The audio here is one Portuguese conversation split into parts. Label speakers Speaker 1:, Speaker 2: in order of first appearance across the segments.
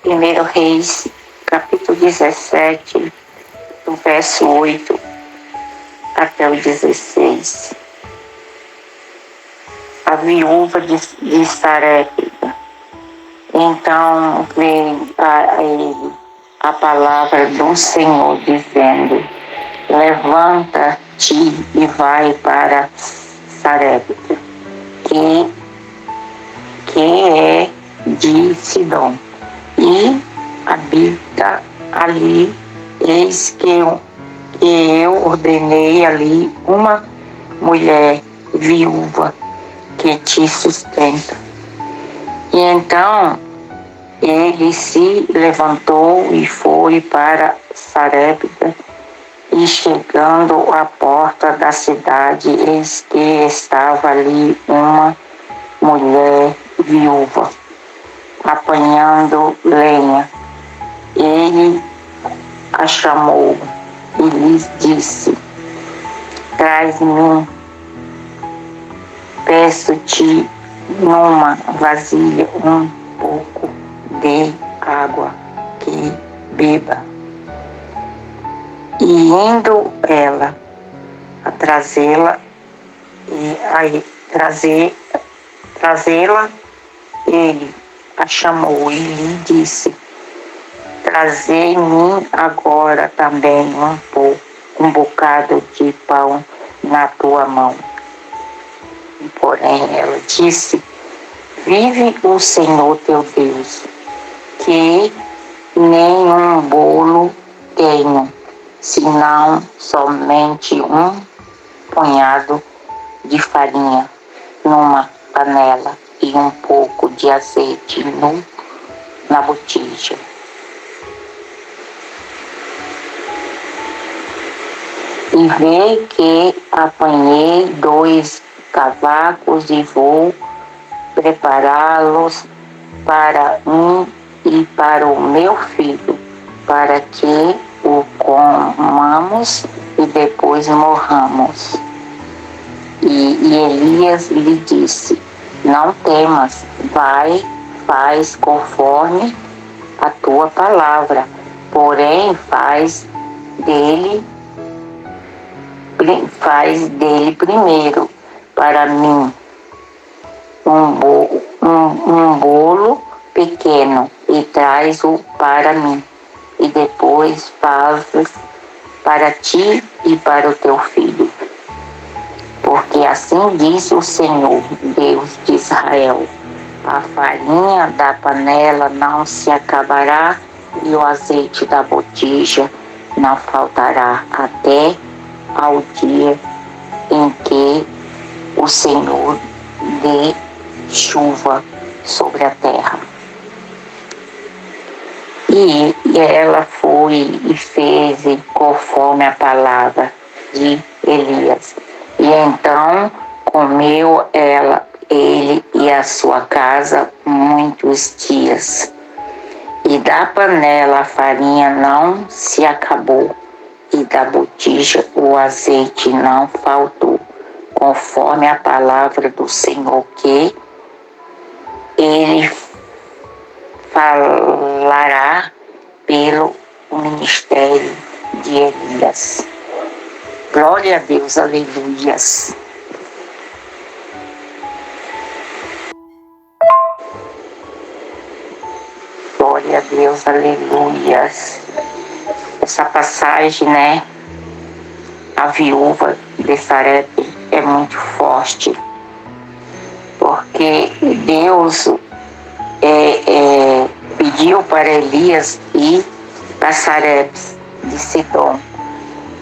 Speaker 1: 1 Reis, capítulo 17, do verso 8 até o 16. A viúva de Sarepta. Então veio a ele a palavra do Senhor, dizendo: levanta-te e vai para Sarepta, que é de Sidom, e habita ali. Eis que eu ordenei ali uma mulher viúva que te sustenta. E então ele se levantou e foi para Sarepta, e chegando à porta da cidade, eis que estava ali uma mulher viúva, apanhando lenha. Ele a chamou e lhes disse: traz-me, peço-te, numa vasilha um pouco de água que beba. E indo ela a trazê-la, ele a chamou e lhe disse: trazei-me agora também um bocado de pão na tua mão. Porém ela disse: vive o Senhor teu Deus, que nenhum bolo tenho, senão somente um punhado de farinha numa panela e um pouco de azeite na botija. E vê que apanhei 2 cavacos e vou prepará-los para mim e para o meu filho, para que o comamos e depois morramos. E Elias lhe disse: não temas, vai, faz conforme a tua palavra, porém faz dele primeiro para mim um bolo pequeno e traz-o para mim, e depois fazes para ti e para o teu filho. Porque assim diz o Senhor, Deus de Israel: a farinha da panela não se acabará e o azeite da botija não faltará até ao dia em que o Senhor dê chuva sobre a terra. E ela foi e fez conforme a palavra de Elias. E então comeu ele e a sua casa muitos dias. E da panela a farinha não se acabou, e da botija o azeite não faltou, conforme a palavra do Senhor que ele falará pelo ministério de Elias. Glória a Deus, aleluias. Glória a Deus, aleluias. Essa passagem, a viúva de Sarepta é muito forte, porque Deus pediu para Elias ir para Sarepta de Sidom,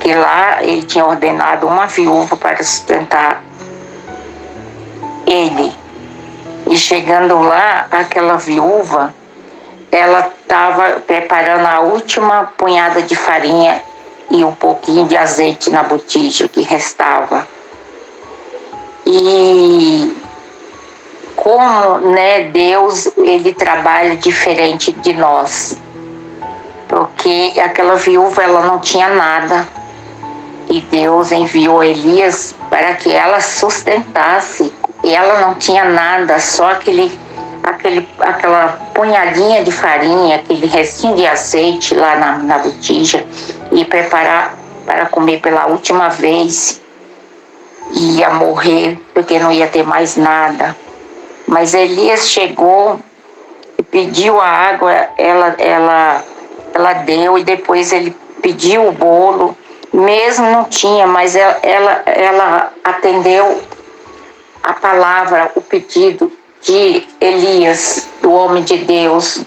Speaker 1: que lá ele tinha ordenado uma viúva para sustentar ele. E chegando lá, aquela viúva, ela estava preparando a última punhada de farinha e um pouquinho de azeite na botija que restava. E como, Deus, ele trabalha diferente de nós. Porque aquela viúva, ela não tinha nada. E Deus enviou Elias para que ela sustentasse. E ela não tinha nada, só aquele aquela punhadinha de farinha, aquele restinho de azeite lá na botija e preparar para comer pela última vez. Ia morrer porque não ia ter mais nada. Mas Elias chegou e pediu a água, ela deu, e depois ele pediu o bolo, mesmo não tinha, mas ela atendeu a palavra, o pedido de Elias, do homem de Deus,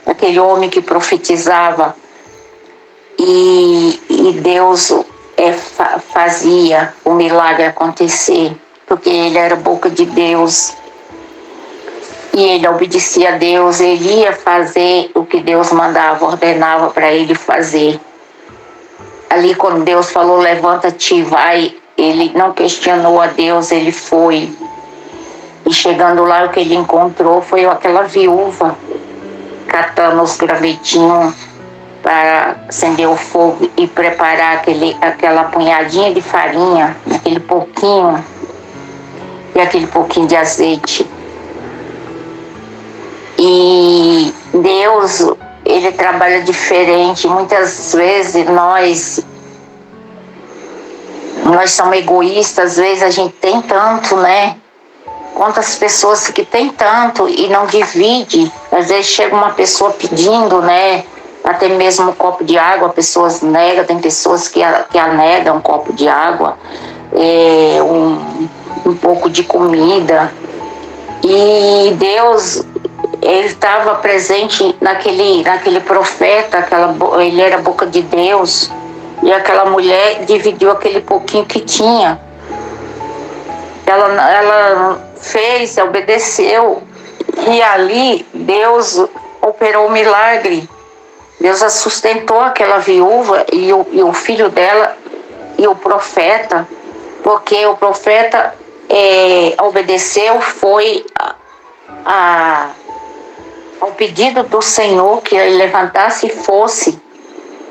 Speaker 1: aquele homem que profetizava, e Deus fazia o milagre acontecer, porque ele era a boca de Deus, e ele obedecia a Deus, ele ia fazer o que Deus mandava, ordenava para ele fazer. Ali quando Deus falou, levanta-te e vai, ele não questionou a Deus, ele foi. E chegando lá, o que ele encontrou foi aquela viúva catando os gravetinhos para acender o fogo e preparar aquela punhadinha de farinha, aquele pouquinho, e aquele pouquinho de azeite. E Deus, ele trabalha diferente. Muitas vezes nós somos egoístas, às vezes a gente tem tanto, né? Quantas pessoas que tem tanto e não divide. Às vezes chega uma pessoa pedindo, né? Até mesmo um copo de água, pessoas negam, tem pessoas que anegam um copo de água, um pouco de comida. E Deus, ele estava presente naquele profeta, ele era a boca de Deus, e aquela mulher dividiu aquele pouquinho que tinha. Ela fez, obedeceu, e ali Deus operou o milagre. Deus sustentou aquela viúva e o filho dela e o profeta, porque o profeta obedeceu, foi ao pedido do Senhor que ele levantasse e fosse,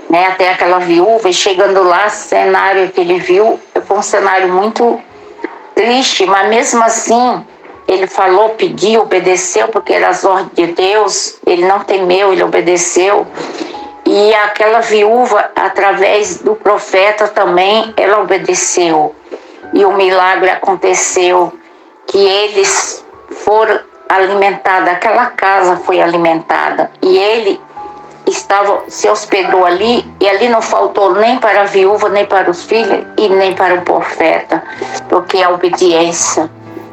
Speaker 1: né, até aquela viúva. E chegando lá, o cenário que ele viu foi um cenário muito triste, mas mesmo assim ele falou, pediu, obedeceu, porque era as ordens de Deus, ele não temeu, ele obedeceu. E aquela viúva, através do profeta também, ela obedeceu. E o milagre aconteceu, que eles foram alimentados, aquela casa foi alimentada. E ele se hospedou ali, e ali não faltou nem para a viúva, nem para os filhos, e nem para o profeta, porque a obediência.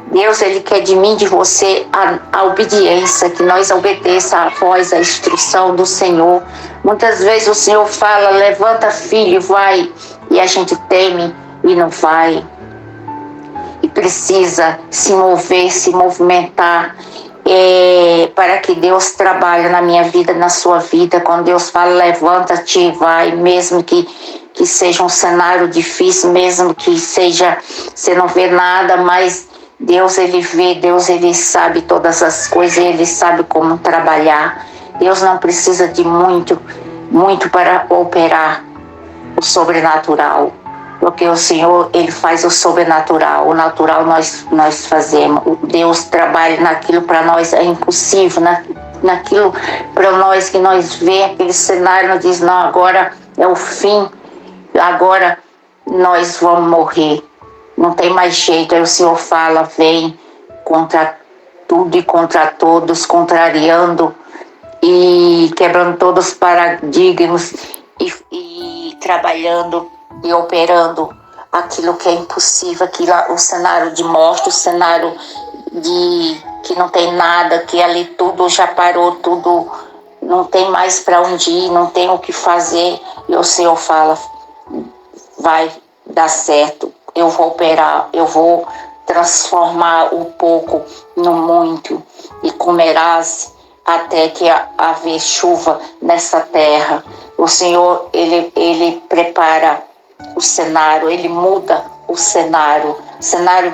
Speaker 1: Deus, ele quer de mim, de você, a obediência, que nós obedeça a voz, a instrução do Senhor. Muitas vezes o Senhor fala, levanta filho, vai, e a gente teme e não vai. E precisa se mover, se movimentar, para que Deus trabalhe na minha vida, na sua vida. Quando Deus fala, levanta-te e vai, mesmo que seja um cenário difícil, mesmo que seja, você não vê nada, mas Deus, ele vê, Deus, ele sabe todas as coisas, ele sabe como trabalhar. Deus não precisa de muito para operar o sobrenatural, porque o Senhor, ele faz o sobrenatural. O natural nós fazemos. Deus trabalha naquilo para nós é impossível, naquilo para nós que nós vê aquele cenário, nós diz, não, agora é o fim, agora nós vamos morrer, não tem mais jeito. Aí o Senhor fala, vem contra tudo e contra todos, contrariando e quebrando todos os paradigmas e trabalhando e operando aquilo que é impossível, o cenário de morte, o cenário de que não tem nada, que ali tudo já parou, tudo não tem mais para onde ir, não tem o que fazer. E o Senhor fala, vai dar certo, eu vou operar, eu vou transformar o pouco no muito, e comerás até que haver chuva nessa terra. O Senhor, ele prepara o cenário, ele muda o cenário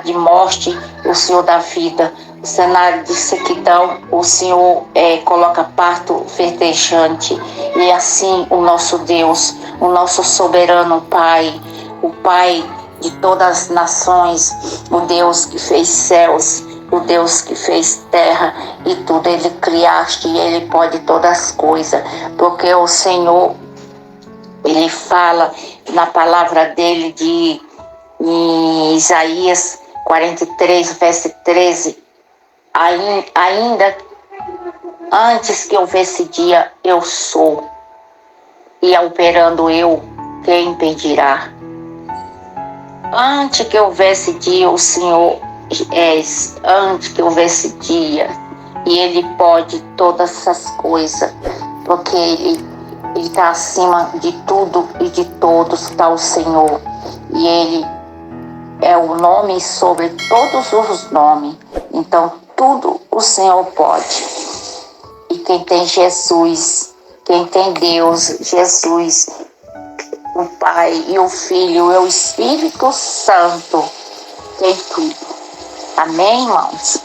Speaker 1: de morte, o Senhor dá vida, o cenário de sequidão, o Senhor coloca parto verdejante. E assim o nosso Deus, o nosso soberano Pai, o Pai de todas as nações, o Deus que fez céus, o Deus que fez terra e tudo, Ele criaste e Ele pode todas as coisas, porque o Senhor, Ele fala na palavra dele em Isaías 43, verso 13, ainda antes que houvesse dia, eu sou, e operando eu, quem impedirá? Antes que houvesse dia, o Senhor és, antes que houvesse dia, e Ele pode todas essas coisas, porque Ele está acima de tudo e de todos, está o Senhor, e Ele é o nome sobre todos os nomes, então tudo o Senhor pode. E quem tem Jesus, quem tem Deus, Jesus, o Pai e o Filho e o Espírito Santo, tem tudo. Amém, irmãos?